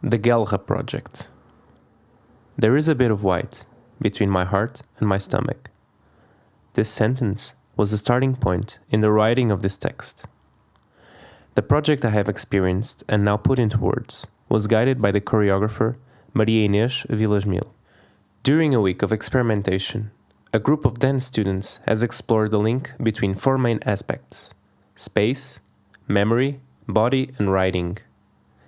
The GUELRA project. There is a bit of white between my heart and my stomach. This sentence was the starting point in the writing of this text. The project I have experienced and now put into words was guided by the choreographer Maria Inês Vilas-Mil. During a week of experimentation, a group of dance students has explored the link between four main aspects: space, memory, body and writing,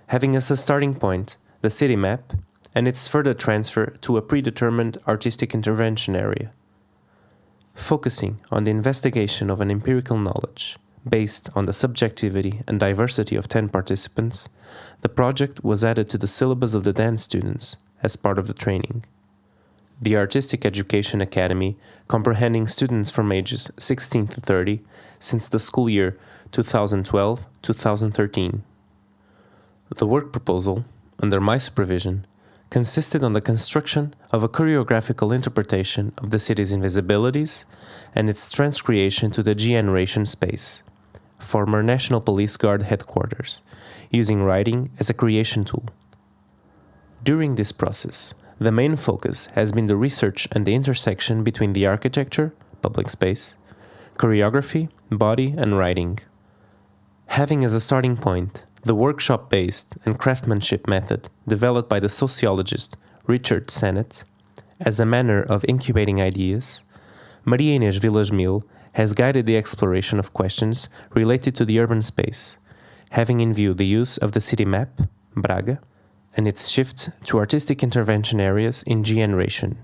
having as a starting point the city map and its further transfer to a predetermined artistic intervention area. Focusing on the investigation of an empirical knowledge based on the subjectivity and diversity of 10 participants, the project was added to the syllabus of the dance students as part of the training. The Artistic Education Academy, comprehending students from ages 16 to 30 since the school year 2012-2013. The work proposal, under my supervision, consisted on the construction of a choreographical interpretation of the city's invisibilities and its transcreation to the generation space, former National Police Guard headquarters, using writing as a creation tool. During this process, the main focus has been the research and the intersection between the architecture, public space, choreography, body and writing. Having as a starting point the workshop-based and craftsmanship method developed by the sociologist Richard Sennett as a manner of incubating ideas, Maria Inês Vilas-Mil has guided the exploration of questions related to the urban space, having in view the use of the city map, Braga, and its shift to artistic intervention areas in generation.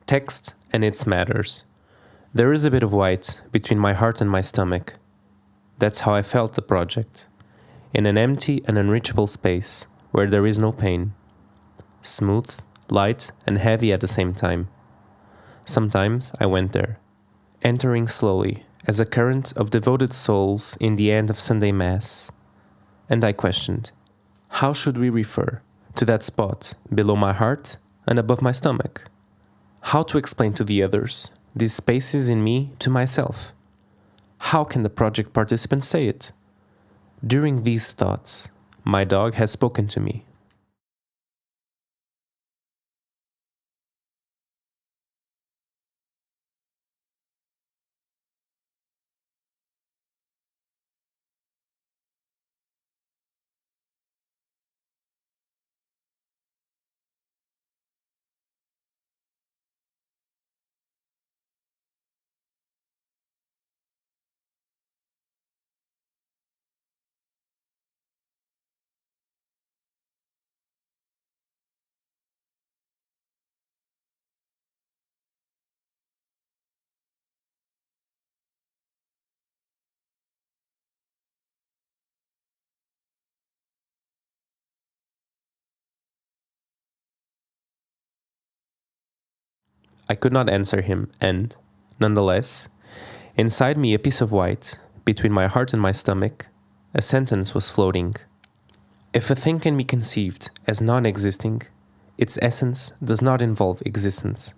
Text and its matters. There is a bit of white between my heart and my stomach. That's how I felt the project. In an empty and unreachable space where there is no pain. Smooth, light, and heavy at the same time. Sometimes I went there, entering slowly as a current of devoted souls in the end of Sunday Mass. And I questioned, how should we refer to that spot below my heart and above my stomach? How to explain to the others these spaces in me to myself? How can the project participants say it? During these thoughts, my dog has spoken to me. I could not answer him, and, nonetheless, inside me a piece of white, between my heart and my stomach, a sentence was floating. If a thing can be conceived as non-existing, its essence does not involve existence.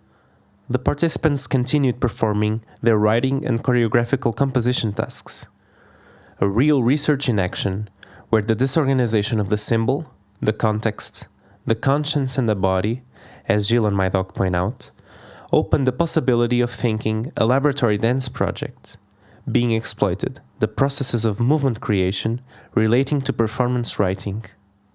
The participants continued performing their writing and choreographical composition tasks. A real research in action, where the disorganization of the symbol, the context, the conscience and the body, as Jill and my dog point out, opened the possibility of thinking a laboratory dance project, being exploited, the processes of movement creation relating to performance writing.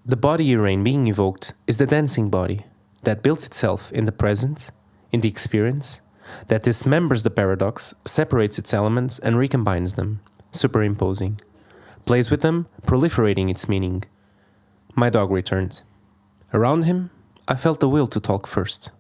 The body array being evoked is the dancing body that builds itself in the present, in the experience, that dismembers the paradox, separates its elements and recombines them, superimposing, plays with them, proliferating its meaning. My dog returned. Around him, I felt the will to talk first.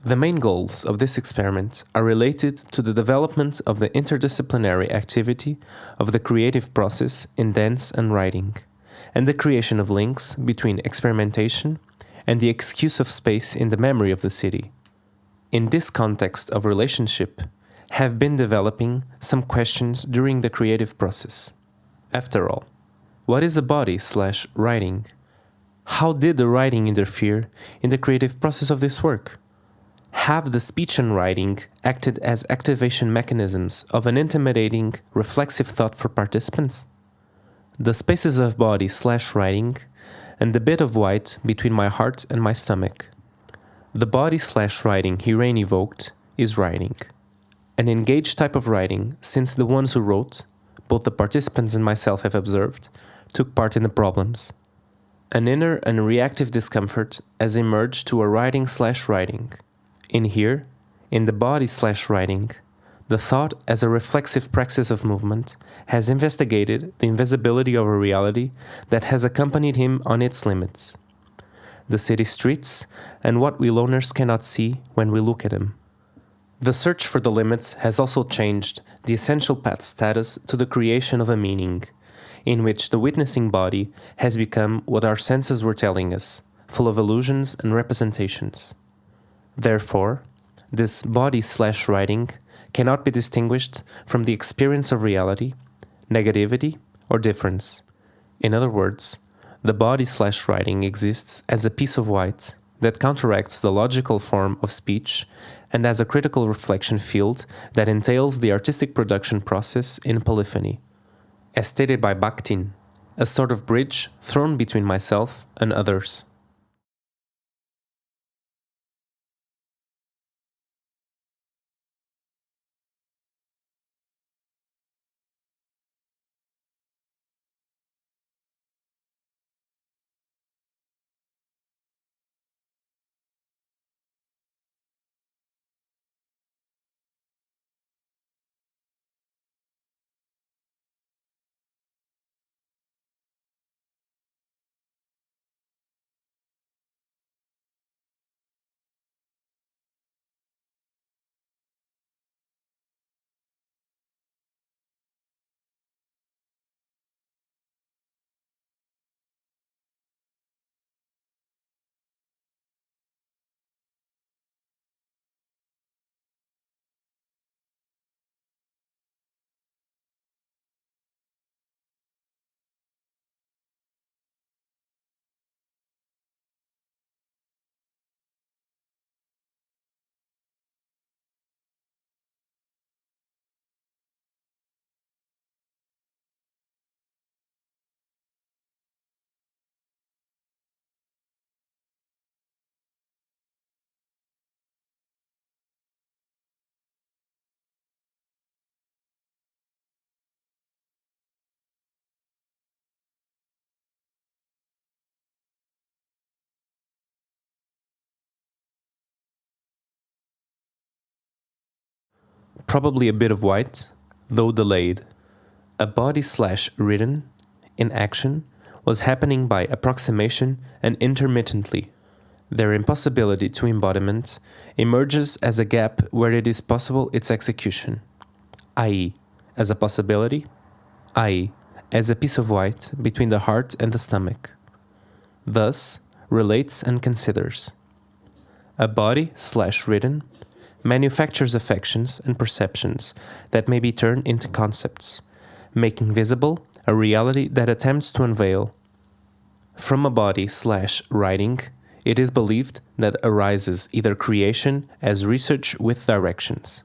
The main goals of this experiment are related to the development of the interdisciplinary activity of the creative process in dance and writing, and the creation of links between experimentation and the excuse of space in the memory of the city. In this context of relationship, have been developing some questions during the creative process. After all, what is a body/writing? How did the writing interfere in the creative process of this work? Have the speech and writing acted as activation mechanisms of an intimidating, reflexive thought for participants? The spaces of body/writing and the bit of white between my heart and my stomach. The body/writing herein evoked is writing. An engaged type of writing, since the ones who wrote, both the participants and myself have observed, took part in the problems. An inner and reactive discomfort has emerged to a writing/writing. In here, in the body/writing, the thought as a reflexive praxis of movement has investigated the invisibility of a reality that has accompanied him on its limits. The city streets and what we loners cannot see when we look at them. The search for the limits has also changed the essential path status to the creation of a meaning, in which the witnessing body has become what our senses were telling us, full of illusions and representations. Therefore, this body/writing cannot be distinguished from the experience of reality, negativity, or difference. In other words, the body/writing exists as a piece of white that counteracts the logical form of speech and as a critical reflection field that entails the artistic production process in polyphony. As stated by Bakhtin, a sort of bridge thrown between myself and others. Probably a bit of white, though delayed. A body/written, in action, was happening by approximation and intermittently. Their impossibility to embodiment emerges as a gap where it is possible its execution, i.e., as a possibility, i.e., as a piece of white between the heart and the stomach. Thus, relates and considers. A body/written manufactures affections and perceptions that may be turned into concepts, making visible a reality that attempts to unveil. From a body/writing, it is believed that arises either creation as research with directions.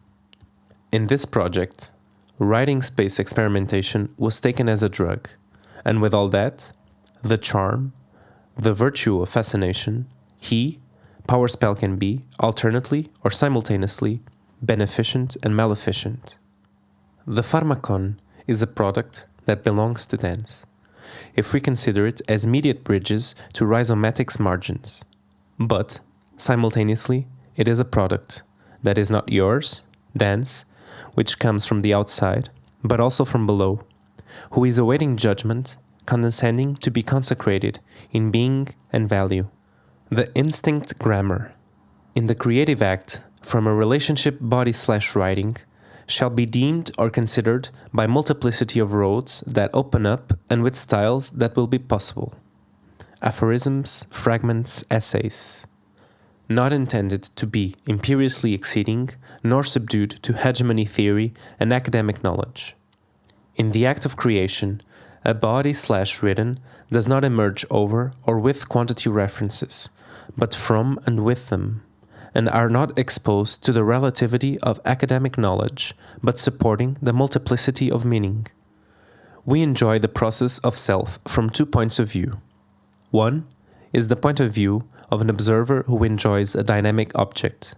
In this project, writing space experimentation was taken as a drug, and with all that, the charm, the virtue of fascination, power spell can be, alternately or simultaneously, beneficent and maleficent. The pharmacon is a product that belongs to dance, if we consider it as mediate bridges to rhizomatics margins. But, simultaneously, it is a product that is not yours, dance, which comes from the outside, but also from below, who is awaiting judgment, condescending to be consecrated in being and value. The instinct grammar. In the creative act, from a relationship body/writing, shall be deemed or considered by multiplicity of roads that open up and with styles that will be possible. Aphorisms, fragments, essays. Not intended to be imperiously exceeding, nor subdued to hegemony theory and academic knowledge. In the act of creation, a body/written does not emerge over or with quantity references, but from and with them, and are not exposed to the relativity of academic knowledge, but supporting the multiplicity of meaning. We enjoy the process of self from 2 points of view. One is the point of view of an observer who enjoys a dynamic object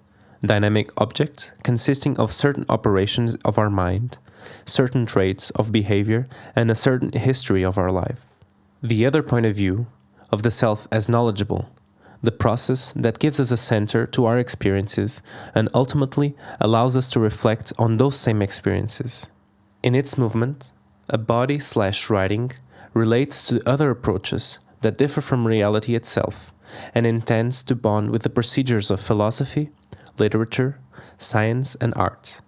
consisting of certain operations of our mind, certain traits of behavior, and a certain history of our life. The other point of view of the self as knowledgeable, the process that gives us a center to our experiences and ultimately allows us to reflect on those same experiences. In its movement, a body/writing relates to other approaches that differ from reality itself and intends to bond with the procedures of philosophy, literature, science, and art,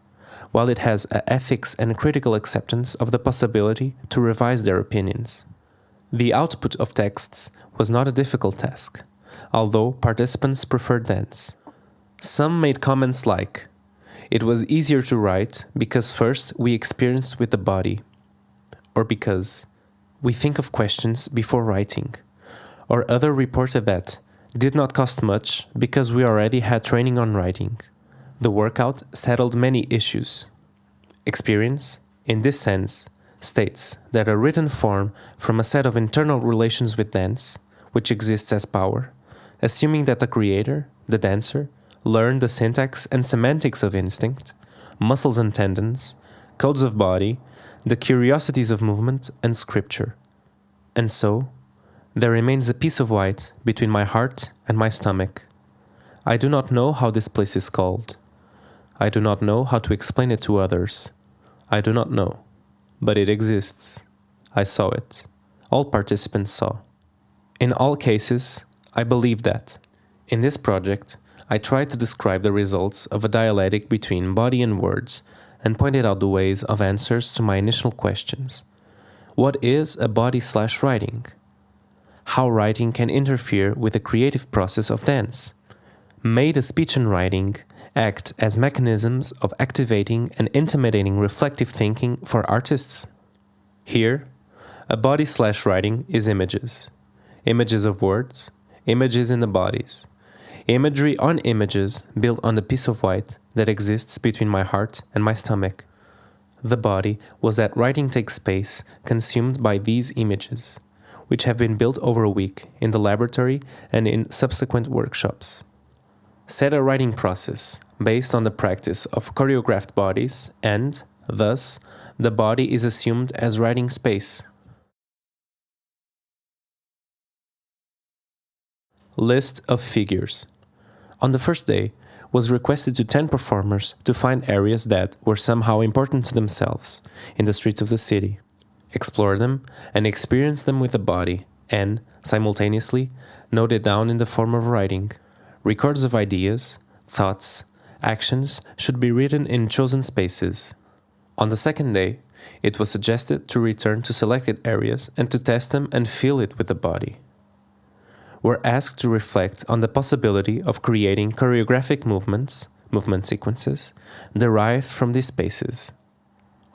while it has an ethics and critical acceptance of the possibility to revise their opinions. The output of texts was not a difficult task, although participants preferred dance. Some made comments like, "It was easier to write because first we experienced with the body," or because "we think of questions before writing," or other reported that "did not cost much because we already had training on writing." The workout settled many issues. Experience, in this sense, states that a written form from a set of internal relations with dance, which exists as power, assuming that the creator, the dancer, learned the syntax and semantics of instinct, muscles and tendons, codes of body, the curiosities of movement and scripture. And so, there remains a piece of white between my heart and my stomach. I do not know how this place is called. I do not know how to explain it to others. I do not know. But it exists. I saw it. All participants saw. In all cases, I believe that. In this project, I tried to describe the results of a dialectic between body and words and pointed out the ways of answers to my initial questions. What is a body/writing? How writing can interfere with the creative process of dance? May the speech and writing act as mechanisms of activating and intimidating reflective thinking for artists? Here, a body/writing is images. Images of words, images in the bodies. Imagery on images built on the piece of white that exists between my heart and my stomach. The body was that writing takes space consumed by these images, which have been built over a week in the laboratory and in subsequent workshops. Set a writing process based on the practice of choreographed bodies and, thus, the body is assumed as writing space. List of figures. On the first day, was requested to 10 performers to find areas that were somehow important to themselves in the streets of the city, explore them, and experience them with the body, and, simultaneously, note it down in the form of writing. Records of ideas, thoughts, actions should be written in chosen spaces. On the second day, it was suggested to return to selected areas and to test them and feel it with the body. Were asked to reflect on the possibility of creating choreographic movement sequences, derived from these spaces.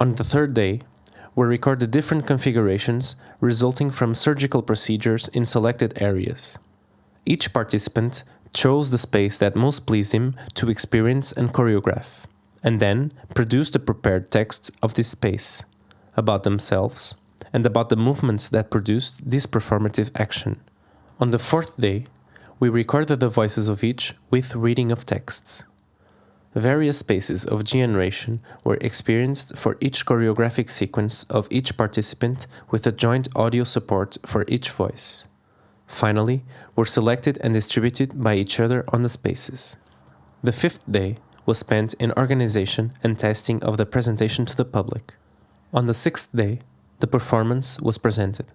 On the third day, were recorded different configurations resulting from surgical procedures in selected areas. Each participant chose the space that most pleased him to experience and choreograph, and then produced a prepared text of this space, about themselves, and about the movements that produced this performative action. On the fourth day, we recorded the voices of each with reading of texts. Various spaces of generation were experienced for each choreographic sequence of each participant with a joint audio support for each voice. Finally, were selected and distributed by each other on the spaces. The fifth day was spent in organization and testing of the presentation to the public. On the sixth day, the performance was presented.